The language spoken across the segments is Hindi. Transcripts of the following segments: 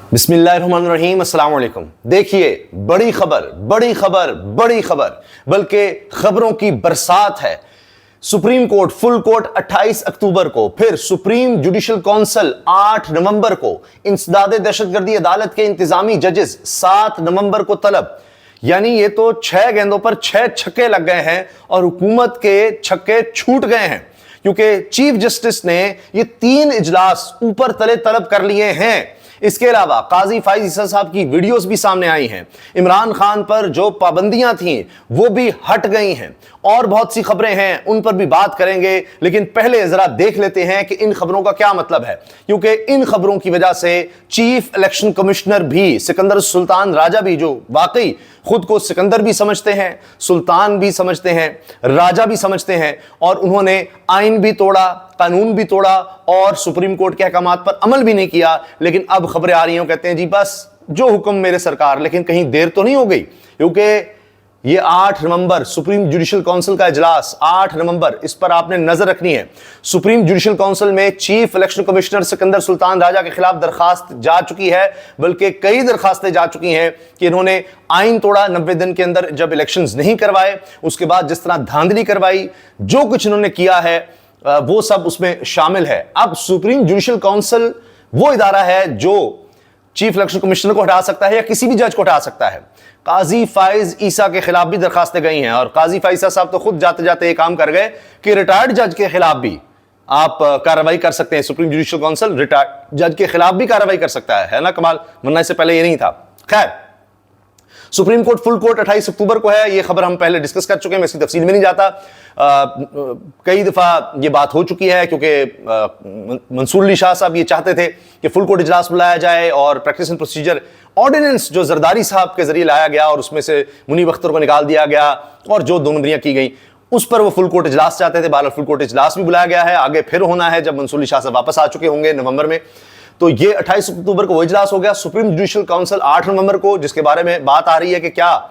बिस्मिल्लाहिर्रहमानिर्रहीम, अस्सलाम वालेकुम। देखिए, बड़ी खबर, बड़ी खबर, बड़ी खबर, बल्कि खबरों की बरसात है। सुप्रीम कोर्ट फुल कोर्ट 28 अक्टूबर को, फिर सुप्रीम जुडिशल काउंसिल 8 नवंबर को, इंसदादे दहशतगर्दी अदालत के इंतजामी जजेस 7 नवंबर को तलब। यानी ये तो 6 गेंदों पर 6 छक्के लग गए हैं और हुकूमत के छक्के छूट गए हैं, क्योंकि चीफ जस्टिस ने ये 3 इजलास ऊपर तले तलब कर लिए हैं। इसके अलावा काजी फाइज ईसा साहब की वीडियोस भी सामने आई हैं। इमरान खान पर जो पाबंदियां थीं वो भी हट गई हैं और बहुत सी खबरें हैं, उन पर भी बात करेंगे। लेकिन पहले जरा देख लेते हैं कि इन खबरों का क्या मतलब है, क्योंकि इन खबरों की वजह से चीफ इलेक्शन कमिश्नर भी सिकंदर सुल्तान राजा भी, जो वाकई खुद को सिकंदर भी समझते हैं, सुल्तान भी समझते हैं, राजा भी समझते हैं, और उन्होंने आइन भी तोड़ा, कानून भी तोड़ा और सुप्रीम कोर्ट के अहकामात पर अमल भी नहीं किया। लेकिन अब खबरें आ रही हैं, कहते हैं जी बस जो हुक्म मेरे सरकार। लेकिन कहीं देर तो नहीं हो गई, क्योंकि ये 8 नवंबर सुप्रीम जुडिशल काउंसिल का इजलास, 8 नवंबर, इस पर आपने नजर रखनी है। सुप्रीम जुडिशल काउंसिल में chief election commissioner Sikandar Sultan Raja के खिलाफ दरखास्त जा चुकी है, बल्कि कई दरखास्तें जा चुकी हैं कि इन्होंने आइन तोड़ा, 90 दिन के अंदर जब इलेक्शंस नहीं करवाए, उसके बाद जिस तरह धांधली करवाई, जो कुछ इन्होंने किया है वो सब उसमें शामिल है। अब सुप्रीम जुडिशल काउंसिल वो इदारा है जो चीफ इलेक्शन कमिश्नर को हटा सकता है या किसी भी जज को हटा सकता है। काजी फाइज ईसा के खिलाफ भी दरखास्तें गई हैं, और काजी फाइज ईसा साहब तो खुद जाते जाते ये काम कर गए कि रिटायर्ड जज के खिलाफ भी आप कार्रवाई कर सकते हैं। सुप्रीम जुडिशल काउंसिल रिटायर्ड जज के खिलाफ भी कार्रवाई कर सकता है ना कमाल, वरना इससे पहले ये नहीं था। खैर, सुप्रीम कोर्ट फुल कोर्ट 28 अक्टूबर को है। ये खबर हम पहले डिस्कस कर चुके हैं, मैं इसकी तफसील में नहीं जाता। कई दफा ये बात हो चुकी है, क्योंकि मंसूर अली शाह साहब ये चाहते थे कि फुल कोर्ट इजलास बुलाया जाए और प्रैक्टिस एंड प्रोसीजर ऑर्डिनेंस जो जरदारी साहब के जरिए लाया गया और उसमें से मुनीब अख्तर को निकाल दिया गया और जो दोनों की गई, उस पर वो फुल कोर्ट इजलास चाहते थे। बहरहाल फुल कोर्ट इजलास भी बुलाया गया है, आगे फिर होना है जब मंसूर अली शाह साहब वापस आ चुके होंगे नवंबर में। तो ये 28 अक्टूबर को वो इजलास हो गया। सुप्रीम जुडिशल काउंसिल 8 नवंबर को, जिसके बारे में बात आ रही है कि क्या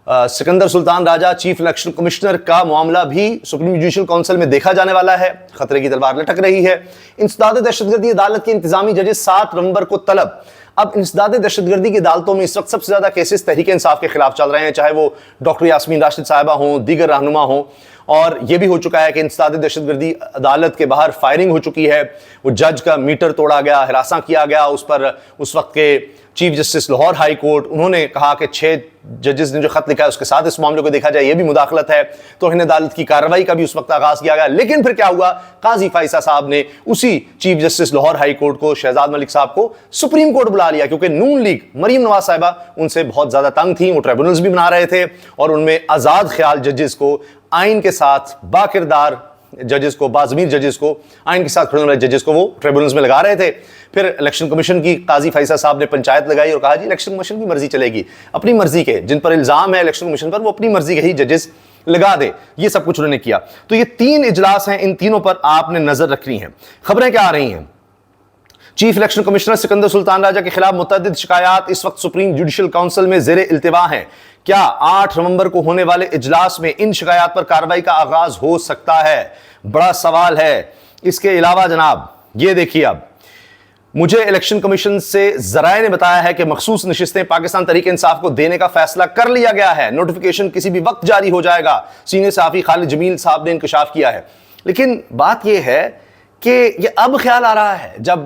Sikandar Sultan Raja chief election commissioner का मामला भी सुप्रीम जुडिशल काउंसिल में देखा जाने वाला है। खतरे की तलवार लटक रही है। इंसदादे दहशतगर्दी अदालत के इंतजामी जजेस 7 नवंबर को तलब। अब इंसदादे दहशतगर्दी की अदालतों में इस वक्त सबसे ज्यादा केसेस तहरीक इंसाफ के खिलाफ चल रहे हैं, चाहे वो डॉक्टर यास्मीन राशिद साहिबा हों, दीगर रहनुमा हों। और यह भी हो चुका है कि इंसदादे दहशतगर्दी अदालत के बाहर फायरिंग हो चुकी है, वो जज का मीटर तोड़ा गया, हिरासा किया गया उस पर। उस वक्त के chief justice Lahore high court, उन्होंने कहा कि 6 जजेस ने जो खत लिखा है उसके साथ इस मामले को देखा जाए, यह भी मुदाखलत है। तो इन अदालत की कार्रवाई का भी उस वक्त आगाज किया गया। लेकिन फिर क्या हुआ, काजी फाइसा साहब ने उसी chief justice Lahore high court को, शहजाद मलिक साहब को सुप्रीम कोर्ट बुला लिया, क्योंकि नून लीग मरीम नवाज साहिबा उनसे बहुत ज्यादा तंग थी। वो ट्रिब्यूनल्स भी बना रहे थे और उनमें आजाद ख्याल जजेस को, आइन के साथ बाकिरदार जजेस को, बाज़मीर जजेस को, आइन के साथ खड़े वाले जजेस को वो ट्रिब्यूनल्स में लगा रहे थे। फिर इलेक्शन कमीशन की काजी फाइसा साहब ने पंचायत लगाई और कहा जी इलेक्शन कमीशन की मर्जी चलेगी, अपनी मर्जी के जिन पर इल्जाम है इलेक्शन कमीशन पर, वो अपनी मर्जी के ही जजेस लगा दे। ये सब कुछ उन्होंने किया। तो ये 3 इजलास हैं, इन तीनों पर आपने नजर रखनी है। खबरें क्या आ रही हैं? Chief election commissioner Sikandar Sultan Raja के खिलाफ मुतअद्दिद शिकायत इस वक्त सुप्रीम जुडिशल काउंसिल में जेर इल्तिवा हैं। क्या 8 नवंबर को होने वाले इजलास में इन शिकायत पर कार्रवाई का आगाज हो सकता है? बड़ा सवाल है। इसके अलावा जनाब ये देखिए, अब मुझे इलेक्शन कमीशन से जराए ने बताया है कि मखसूस नशिस्तें पाकिस्तान तहरीक इंसाफ को देने का फैसला कर लिया गया है। नोटिफिकेशन किसी भी वक्त जारी हो जाएगा, सीनियर सहाफी खालिद जमील साहब ने इंकशाफ किया है। लेकिन बात यह है कि ये अब ख्याल आ रहा है, जब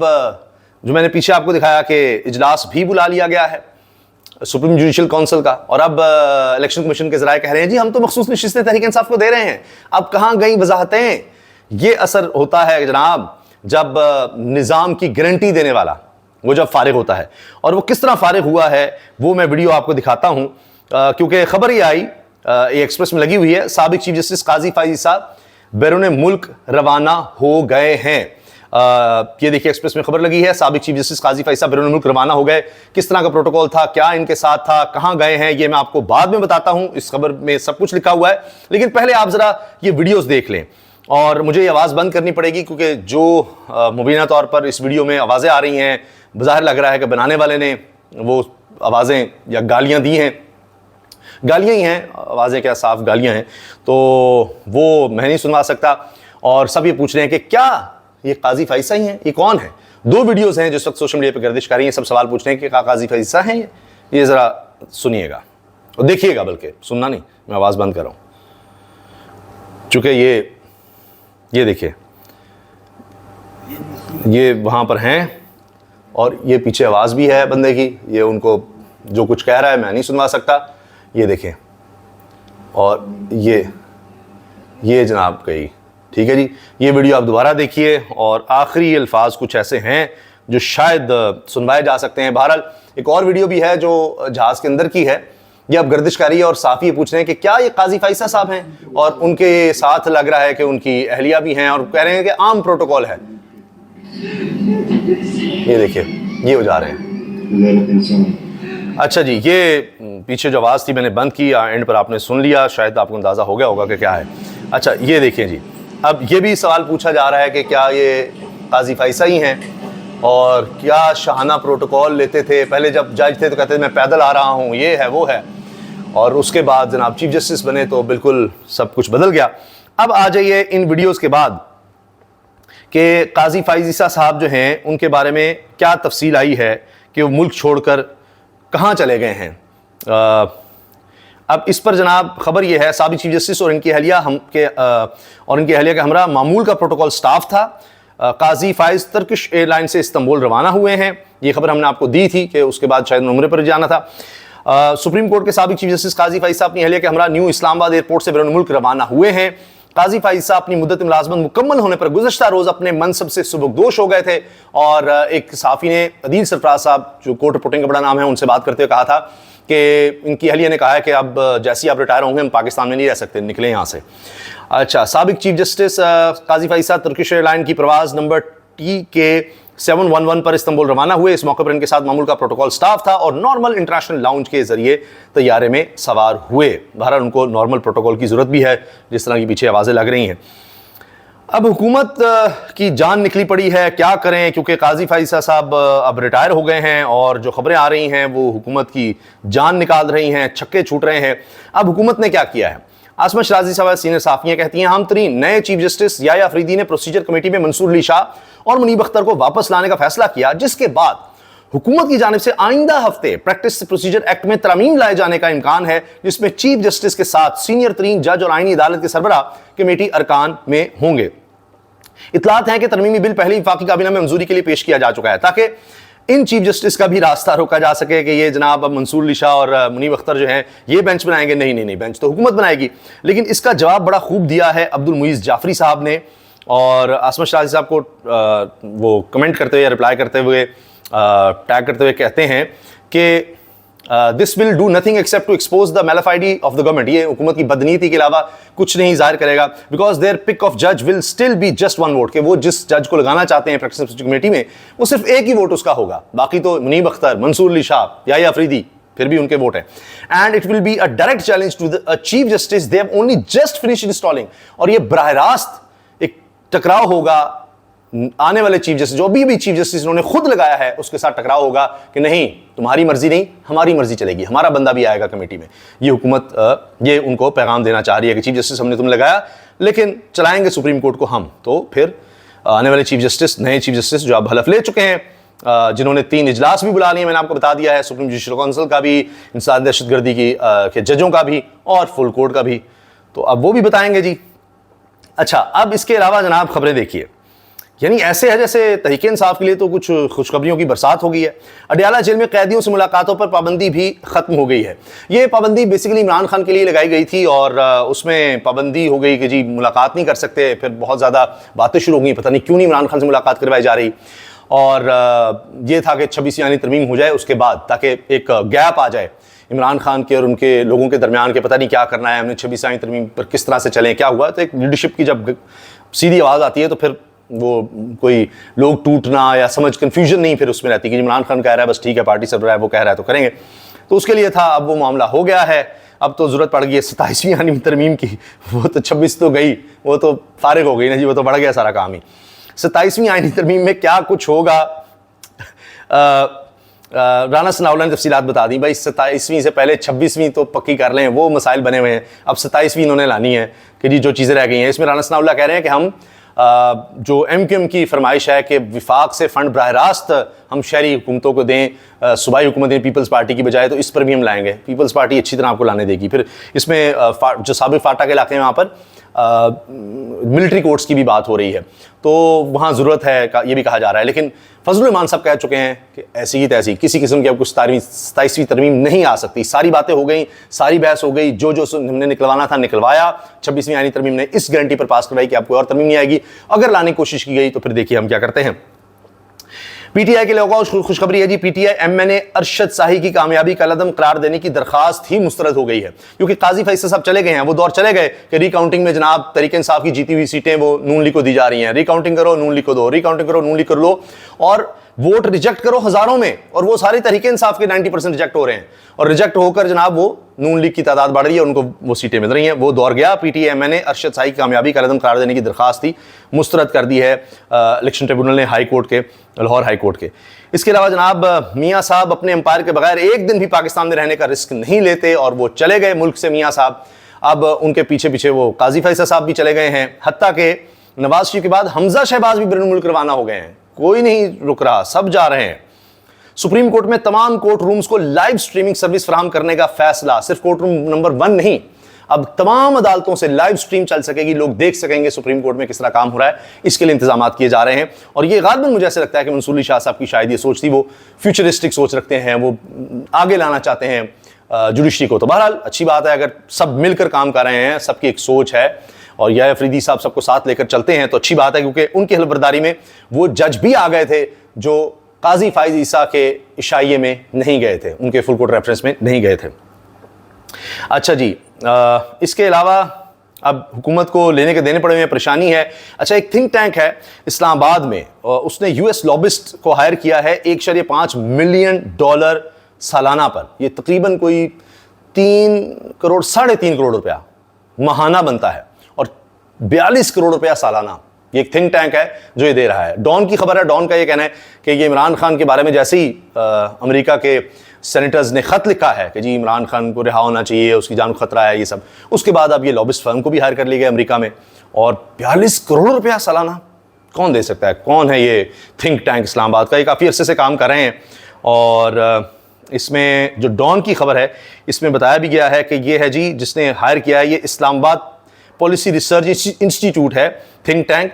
जो मैंने पीछे आपको दिखाया कि इजलास भी बुला लिया गया है सुप्रीम जुडिशल काउंसिल का, और अब इलेक्शन कमीशन के जराए कह रहे हैं जी हम तो मखसूस नशिस्तें तहरीक इंसाफ को दे रहे हैं। अब कहां गई वजाहतें? ये असर होता है जनाब जब निजाम की गारंटी देने वाला वो जब फारिग होता है, और वो किस तरह फारिग हुआ है वो मैं वीडियो आपको दिखाता हूं, क्योंकि खबर ही आई एक्सप्रेस में लगी हुई है। साबिक चीफ जस्टिस काजी फाइज साहब बैरून मुल्क रवाना हो गए हैं। ये देखिए एक्सप्रेस में खबर लगी है, साबिक चीफ जस्टिस काजी फाइज साहब बैरून मुल्क रवाना हो गए। किस तरह का प्रोटोकॉल था, क्या इनके साथ था, कहां गए हैं, ये मैं आपको बाद में बताता हूं। इस खबर में सब कुछ लिखा हुआ है, लेकिन पहले आप जरा ये वीडियोस देख लें। और मुझे ये आवाज़ बंद करनी पड़ेगी, क्योंकि जो मुबीना तौर पर इस वीडियो में आवाज़ें आ रही हैं, बाहर लग रहा है कि बनाने वाले ने वो आवाज़ें या गालियाँ दी हैं। गालियाँ ही हैं, आवाज़ें क्या, साफ गालियाँ हैं, तो वो मैं नहीं सुनवा सकता। और सब ये पूछ रहे हैं कि क्या ये काजी फाइसा ही हैं, ये कौन है? दो वीडियोस हैं जिस वक्त सोशल मीडिया पर गर्दिश कर रही हैं, सब सवाल पूछ रहे हैं कि काजी फैसा हैं ये ज़रा सुनिएगा और देखिएगा, बल्कि सुनना नहीं, मैं आवाज़ बंद कर रहा हूँ चूँकि ये देखिए ये वहाँ पर हैं और ये पीछे आवाज़ भी है बंदे की, ये उनको जो कुछ कह रहा है मैं नहीं सुनवा सकता, ये देखें। और ये जनाब कही, ठीक है जी, ये वीडियो आप दोबारा देखिए और आखिरी अल्फाज कुछ ऐसे हैं जो शायद सुनवाए जा सकते हैं। बहरहाल एक और वीडियो भी है जो जहाज़ के अंदर की है, ये अब गर्दिशकारी है और साफ़ी ये पूछ रहे हैं कि क्या ये काजी फैसा साहब हैं, और उनके साथ लग रहा है कि उनकी अहलिया भी हैं और कह रहे हैं कि आम प्रोटोकॉल है। ये देखिए ये हो जा रहे हैं। अच्छा जी, ये पीछे जो आवाज़ थी मैंने बंद की, एंड पर आपने सुन लिया, शायद आपको अंदाज़ा हो गया होगा कि क्या है। अच्छा ये देखिए जी, अब ये भी सवाल पूछा जा रहा है कि क्या ये काजी फैसा ही हैं और क्या शाहाना प्रोटोकॉल लेते थे, पहले जब जज थे तो कहते थे मैं पैदल आ रहा हूँ, ये है वो है, और उसके बाद जनाब चीफ जस्टिस बने तो बिल्कुल सब कुछ बदल गया। अब आ जाइए इन वीडियोज़ के बाद कि काजी फैज़ा साहब जो हैं उनके बारे में क्या तफसील आई है कि वो मुल्क छोड़कर कहाँ चले गए हैं। अब इस पर जनाब खबर यह है, साबिक चीफ जस्टिस और इनकी अहलिया के हमरा मामूल का प्रोटोकॉल स्टाफ था। काजी फाइज तुर्किश एयरलाइन से इस्तांबुल रवाना हुए हैं, ये खबर हमने आपको दी थी कि उसके बाद शायद उम्रे पर जाना था। सुप्रीम कोर्ट के साबिक चीफ जस्टिस काजी फाइज साहब अपनी अहलिया के हमरा न्यू इस्लामाबाद एयरपोर्ट से बैरून मुल्क रवाना हुए हैं। काजी फैज़ साहब अपनी मुद्दत मुलाज़मत मुकम्मल होने पर गुज़श्ता रोज़ अपने मनसब से सुबकदोश हो गए थे, और एक सहाफ़ी ने अदील सरफराज साहब जो कोर्ट रिपोर्टिंग का बड़ा नाम है उनसे बात करते हुए कहा था कि इनकी अहलिया ने कहा है कि अब जैसे ही आप रिटायर होंगे हम पाकिस्तान में नहीं रह सकते, निकले यहाँ से। अच्छा, साबिक चीफ जस्टिस काजी फैज़ साहब तुर्किश एयरलाइन की परवाज़ नंबर TK 711 पर इस्तांबुल रवाना हुए। इस मौके पर इनके साथ मामूल का प्रोटोकॉल स्टाफ था और नॉर्मल इंटरनेशनल लाउंज के जरिए तैयारे में सवार हुए। बहरहाल उनको नॉर्मल प्रोटोकॉल की ज़रूरत भी है, जिस तरह की पीछे आवाज़ें लग रही हैं। अब हुकूमत की जान निकली पड़ी है, क्या करें, क्योंकि काजी फैज़ा साहब अब रिटायर हो गए हैं और जो खबरें आ रही हैं वो हुकूमत की जान निकाल रही हैं, छक्के छूट रहे हैं। अब हुकूमत ने क्या किया है, आसमा शराजी साहब सीनियर साफियाँ कहती हैं हम तरीन नए चीफ जस्टिस याया अफरीदी ने प्रोसीजर कमेटी में मंसूर अली शाह और मुनीब अख्तर को वापस लाने का फैसला किया, जिसके बाद हुकूमत की जानिब से आइंदा हफ्ते प्रैक्टिस प्रोसीजर एक्ट में तरमीम लाए जाने का इम्कान है, जिसमें चीफ जस्टिस के साथ सीनियर तरीन जज और आईनी अदालत के सरबराह कमेटी अरकान में होंगे। इतलात है कि तरमीमी बिल पहले वफाकी काबीना में मंजूरी के लिए पेश किया जा चुका है ताकि इन चीफ जस्टिस का भी रास्ता रोका जा सके कि ये जनाब अब मंसूर अली शाह और मुनीब अख्तर जो हैं ये बेंच बनाएंगे। नहीं, बेंच तो हुकूमत बनाएगी। लेकिन इसका जवाब बड़ा खूब दिया है अब्दुल मुईज़ जाफरी साहब ने, और आसमा शराजी साहब को वो कमेंट करते हुए, रिप्लाई करते हुए, टैग करते हुए कहते हैं कि this will do nothing except to expose the malafide of the government. ये हुकूमत की बदनीति के अलावा कुछ नहीं जाहिर करेगा, बिकॉज देयर पिक ऑफ जज will still be just one vote, के वो जिस जज को लगाना चाहते हैं प्रैक्टिस कमेटी में वो सिर्फ एक ही वोट उसका होगा, बाकी तो मुनीब अख्तर, मंसूर अली शाह, याया अफरीदी फिर भी उनके वोट हैं। And it will be a direct challenge to the chief justice, they have only just finished installing. और ये बराह रास्त एक टकराव होगा आने वाले चीफ जस्टिस, जो अभी भी चीफ जस्टिस उन्होंने खुद लगाया है उसके साथ टकराव होगा कि नहीं तुम्हारी मर्जी नहीं हमारी मर्जी चलेगी, हमारा बंदा भी आएगा कमेटी में। ये हुकूमत ये उनको पैगाम देना चाह रही है कि चीफ जस्टिस हमने तुम लगाया लेकिन चलाएंगे सुप्रीम कोर्ट को हम। तो फिर आने वाले चीफ जस्टिस, नए चीफ जस्टिस जो अब हलफ ले चुके हैं, जिन्होंने 3 इजलास भी बुला लिए, मैंने आपको बता दिया है, सुप्रीम जुडिशल काउंसिल का भी, इंसानी दहशतगर्दी के जजों का भी और फुल कोर्ट का भी, तो अब वो भी बताएंगे जी। अच्छा, अब इसके अलावा जनाब खबरें देखिए, यानी ऐसे है जैसे तहरीक इंसाफ के लिए तो कुछ खुशखबरियों की बरसात हो गई है। अडयाला जेल में कैदियों से मुलाकातों पर पाबंदी भी खत्म हो गई है। ये पाबंदी बेसिकली इमरान खान के लिए लगाई गई थी और उसमें पाबंदी हो गई कि जी मुलाकात नहीं कर सकते। फिर बहुत ज़्यादा बातें शुरू हो गई, पता नहीं क्यों नहीं इमरान खान से मुलाकात करवाई जा रही, और ये था कि 26 यानी तरमीम हो जाए उसके बाद, ताकि एक गैप आ जाए इमरान खान के और उनके लोगों के दरमियान के, पता नहीं क्या करना है हमने 26 यानी तरमीम पर, किस तरह से चलें, क्या हुआ। तो एक लीडरशिप की जब सीधी आवाज़ आती है तो फिर वो कोई लोग टूटना या समझ कन्फ्यूजन नहीं फिर उसमें रहती कि इमरान खान कह रहा है बस ठीक है, पार्टी सब रहा है, वो कह रहा है तो करेंगे। तो उसके लिए था, अब वो मामला हो गया है। अब तो ज़रूरत पड़ गई है 27वीं यानी तरमीम की। वो तो 26 तो गई, वो तो फारिग हो गई ना जी, वो तो बढ़ गया सारा काम ही। 27वीं आईनी तरमीम में क्या कुछ होगा, राना सनाउल्लाह ने तफसीलात बता दी। भाई 27वीं से पहले 26वीं तो पक्की कर लें, वो मसाइल बने हुए हैं। अब 27वीं इन्होंने लानी है कि जी जो चीज़ें रह गई हैं। इसमें राना सनाउल्लाह कह रहे हैं कि हम जो MQM की फरमाइश है कि विफाक से फ़ंड बराह रास्त हम शहरी हुकूमतों को दें, सूबाई हुकूमत दें पीपल्स पार्टी की बजाय, तो इस पर भी हम लाएंगे। पीपल्स पार्टी अच्छी तरह आपको लाने देगी। फिर इसमें जो साबिक फाटा के इलाके में वहाँ पर मिलिट्री कोर्ट्स की भी बात हो रही है, तो वहाँ ज़रूरत है, ये भी कहा जा रहा है। लेकिन फजलुर रहमान साहब कह चुके हैं कि ऐसी ही तैसी किसी किस्म की अब कुछ 27वीं तरमीम नहीं आ सकती। सारी बातें हो गई, सारी बहस हो गई, जो हमने निकलवाना था निकलवाया। 26वीं आईनी तरमीम ने इस गारंटी पर पास करवाई कि अब कोई और तरमीम नहीं आएगी। अगर लाने की कोशिश की गई तो फिर देखिए हम क्या करते हैं। पीटीआई के लोगों को खुशखबरी है जी, पीटीआई MNA अरशद शाही की कामयाबी का कदम करार देने की दरखास्त ही मुस्तरद हो गई है, क्योंकि काजी फैसल साहब चले गए हैं। वो दौर चले गए कि रिकाउंटिंग में जनाब तरीके इंसाफ की जीती हुई सीटें वो नून लीग को दी जा रही हैं। रिकाउंटिंग करो नून लीग को दो, रिकाउंटिंग करो नून लीग कर लो, और वोट रिजेक्ट करो हजारों में, और वो सारे तरीके इंसाफ के 90% रिजेक्ट हो रहे हैं, और रिजेक्ट होकर जनाब वो नून लीग की तादाद बढ़ रही है, उनको वो सीटें मिल रही हैं। वो दौर गया। पीटीआई MNA अरशद शाही की कामयाबी का कदम करार देने की दरखास्त थी, मुस्तरद कर दी है इलेक्शन ट्रिब्यूनल ने, हाई कोर्ट के, लाहौर हाई कोर्ट के। इसके अलावा जनाब मियाँ साहब अपने एम्पायर के बगैर एक दिन भी पाकिस्तान में रहने का रिस्क नहीं लेते, और वो चले गए मुल्क से मियाँ साहब। अब उनके पीछे पीछे वो काजी फैसल साहब भी चले गए हैं, हत्ता के नवाज शरीफ के बाद हमजा शहबाज भी बैरून मुल्क रवाना हो गए हैं। कोई नहीं रुक रहा, सब जा रहे हैं। सुप्रीम कोर्ट में तमाम कोर्ट रूम्स को लाइव स्ट्रीमिंग सर्विस फराहम करने का फैसला। सिर्फ कोर्ट रूम नंबर 1 नहीं, अब तमाम अदालतों से लाइव स्ट्रीम चल सकेगी, लोग देख सकेंगे सुप्रीम कोर्ट में किस तरह काम हो रहा है। इसके लिए इंतजाम किए जा रहे हैं, और ये गालिबन मुझे ऐसे लगता है कि मंसूर अली शाह साहब की शायद ये सोच थी, वो फ्यूचरिस्टिक सोच रखते हैं, वो आगे लाना चाहते हैं जुडिशरी को। तो बहरहाल अच्छी बात है, अगर सब मिलकर काम कर रहे हैं, सबकी एक सोच है, और यह अफरीदी साहब सबको साथ लेकर चलते हैं, तो अच्छी बात है, क्योंकि उनकी हलबरदारी में वो जज भी आ गए थे जो काजी फाइज ईसा के इशाइये में नहीं गए थे, उनके फुल कोर्ट रेफरेंस में नहीं गए थे। अच्छा जी, इसके अलावा अब हुकूमत को लेने के देने पड़े हुए परेशानी है। अच्छा, एक थिंक टैंक है इस्लामाबाद में, उसने US लॉबिस्ट को हायर किया है $1.5 मिलियन सालाना पर। ये तकरीबन कोई 3 करोड़ 3.5 करोड़ रुपया माहाना बनता है, और 42 करोड़ रुपया सालाना। ये एक थिंक टैंक है जो ये दे रहा है। डॉन की खबर है, डॉन का ये कहना है कि ये इमरान खान के बारे में जैसे ही अमेरिका के सेनेटर्स ने खत लिखा है कि जी इमरान खान को रिहा होना चाहिए, उसकी जान को खतरा है, ये सब, उसके बाद अब ये लॉबिस्ट फर्म को भी हायर कर लिया गया अमेरिका में, और 42 करोड़ रुपया सालाना कौन दे सकता है? कौन है ये थिंक टैंक इस्लामाबाद का? ये काफ़ी अरसे से काम कर रहे हैं, और इसमें जो डॉन की खबर है इसमें बताया भी गया है कि ये है जी जिसने हायर किया है, ये इस्लामाबाद पॉलिसी रिसर्च इंस्टीट्यूट है, थिंक टैंक,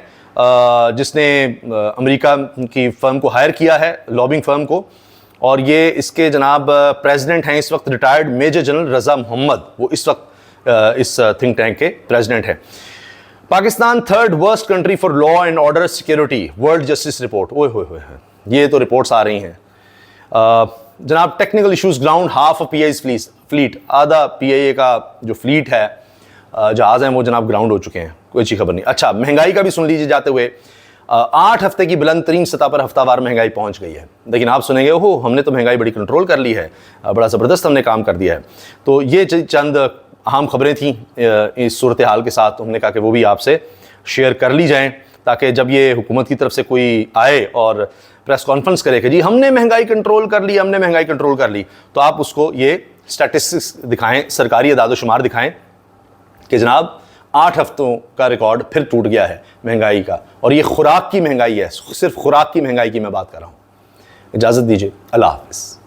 जिसने अमेरिका की फर्म को हायर किया है, लॉबिंग फर्म को, और ये इसके जनाब प्रेसिडेंट हैं इस वक्त रिटायर्ड मेजर जनरल रज़ा मोहम्मद, वो इस वक्त इस थिंक टैंक के प्रेसिडेंट हैं। Pakistan 3rd worst country for law and order security, world justice report. ओए होए, ये तो रिपोर्ट्स आ रही हैं जनाब। Technical issues ground half of PIA's fleet, आधा PIA का जो फ्लीट है, जहाज़ हैं, वो जनाब ग्राउंड हो चुके हैं। कोई अच्छी खबर नहीं। अच्छा, महंगाई का भी सुन लीजिए जाते हुए। 8 हफ्ते की बुलंद तरीन सतह पर हफ्तावार महंगाई पहुंच गई है। लेकिन आप सुनेंगे, ओहो हमने तो महंगाई बड़ी कंट्रोल कर ली है, बड़ा ज़बरदस्त हमने काम कर दिया है। तो ये चंद अहम खबरें थी इस सूरत हाल के साथ, हमने कहा कि वो भी आपसे शेयर कर ली जाएँ, ताकि जब ये हुकूमत की तरफ से कोई आए और प्रेस कॉन्फ्रेंस करे कि जी हमने महंगाई कंट्रोल कर ली, हमने महंगाई कंट्रोल कर ली, तो आप उसको ये स्टैटिस्टिक्स दिखाएं, सरकारी अदाद-ओ-शुमार दिखाएं कि जनाब 8 हफ्तों का रिकॉर्ड फिर टूट गया है महंगाई का, और ये खुराक की महंगाई है, सिर्फ खुराक की महंगाई की मैं बात कर रहा हूँ। इजाज़त दीजिए, अल्लाह हाफ़िज़।